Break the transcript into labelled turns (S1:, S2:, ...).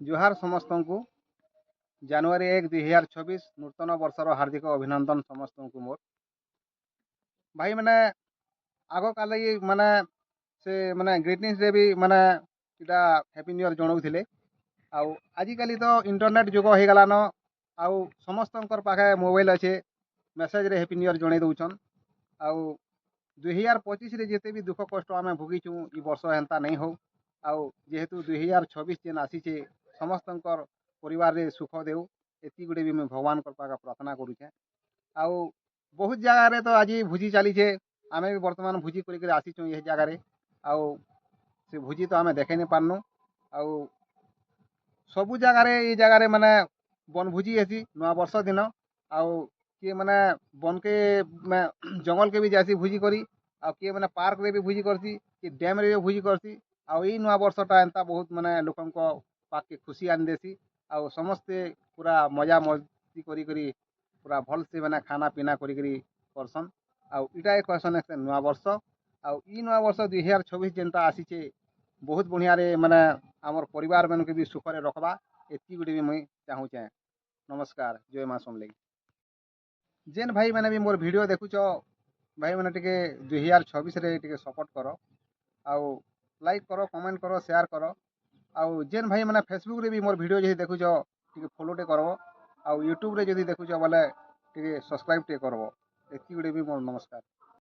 S1: ଜୁହାର ସମସ୍ତଙ୍କୁ ଜାନୁଆରୀ 1 2026 ନୂତନ ବର୍ଷର ହାର୍ଦ୍ଦିକ ଅଭିନନ୍ଦନ ସମସ୍ତଙ୍କୁ ମୋର ଭାଇ ମାନେ ଆଗ କାଳେ ମାନେ ସେ ମାନେ ଗ୍ରିଟିଂସରେ ବି ମାନେ ଏଇଟା ହ୍ୟାପି ନ୍ୟୁ ଇୟର୍ ଜଣାଉଥିଲେ ଆଉ ଆଜିକାଲି ତ ଇଣ୍ଟରନେଟ୍ ଯୁଗ ହେଇଗଲାନ ଆଉ ସମସ୍ତଙ୍କର ପାଖେ ମୋବାଇଲ୍ ଅଛେ ମେସେଜ୍ରେ ହ୍ୟାପି ନ୍ୟୁ ଇୟର୍ ଜଣେଇ ଦଉଛନ୍ ଆଉ 2025ରେ ଯେତେ ବି ଦୁଃଖ କଷ୍ଟ ଆମେ ଭୋଗିଛୁ ଏ ବର୍ଷ ହେନ୍ତା ନାଇଁ ହଉ ଆଉ ଯେହେତୁ 2026 ଯେନ୍ ଆସିଛେ ସମସ୍ତଙ୍କର ପରିବାରରେ ସୁଖ ଦେଉ ଏତିକି ଗୋଟେ ବି ମୁଇଁ ଭଗବାନଙ୍କର ପାଖେ ପ୍ରାର୍ଥନା କରୁଛେଁ ଆଉ ବହୁତ ଜାଗାରେ ତ ଆଜି ଭୋଜି ଚାଲିଛେ ଆମେ ବି ବର୍ତ୍ତମାନ ଭୋଜି କରିକିରି ଆସିଛୁ ଏ ଜାଗାରେ ଆଉ ସେ ଭୋଜି ତ ଆମେ ଦେଖେଇ ନି ପାରନୁ ଆଉ ସବୁ ଜାଗାରେ ଏଇ ଜାଗାରେ ମାନେ ବନଭୋଜି ହେସି ନୂଆ ବର୍ଷ ଦିନ ଆଉ କିଏ ମାନେ ବନକେ ଜଙ୍ଗଲକେ ବି ଯାଏସି ଭୋଜି କରି ଆଉ କିଏ ମାନେ ପାର୍କରେ ବି ଭୋଜି କରସି କିଏ ଡ୍ୟାମ୍ରେ ବି ଭୋଜି କରସି ଆଉ ଏଇ ନୂଆ ବର୍ଷଟା ଏନ୍ତା ବହୁତ ମାନେ ଲୋକଙ୍କ ପାଖକେ ଖୁସି ଆଣିଦେସି ଆଉ ସମସ୍ତେ ପୁରା ମଜା ମସ୍ତି କରିକରି ପୁରା ଭଲସେ ମାନେ ଖାନା ପିନା କରିକରି କରସନ୍ ଆଉ ଇଟା କହେସନ୍ ନୂଆ ବର୍ଷ ଆଉ ଇ ନୂଆ ବର୍ଷ 2026 ଯେନ୍ତା ଆସିଛେ ବହୁତ ବଢ଼ିଆରେ ମାନେ ଆମର ପରିବାର ମାନଙ୍କୁ ବି ସୁଖରେ ରଖବା ଏତିକି ଗୋଟେ ବି ମୁଇଁ ଚାହୁଁଛେଁ ନମସ୍କାର ଜୟ ମା ସମଲେଇ ଯେନ୍ ଭାଇମାନେ ବି ମୋର ଭିଡ଼ିଓ ଦେଖୁଛ ଭାଇମାନେ ଟିକେ 2026ରେ ଟିକେ ସପୋର୍ଟ କର ଆଉ ଲାଇକ୍ କର କମେଣ୍ଟ କର ସେୟାର କର ଆଉ ଯେନ୍ ଭାଇମାନେ ଫେସବୁକ୍ରେ ବି ମୋର ଭିଡ଼ିଓ ଯଦି ଦେଖୁଛ ଟିକେ ଫଲୋଟେ କରବ ଆଉ ୟୁଟ୍ୟୁବ୍ରେ ଯଦି ଦେଖୁଛ ବୋଲେ ଟିକେ ସବସ୍କ୍ରାଇବ୍ ଟିକେ କରବ ଏତିକି ଗୋଟେ ବି ମୋର ନମସ୍କାର।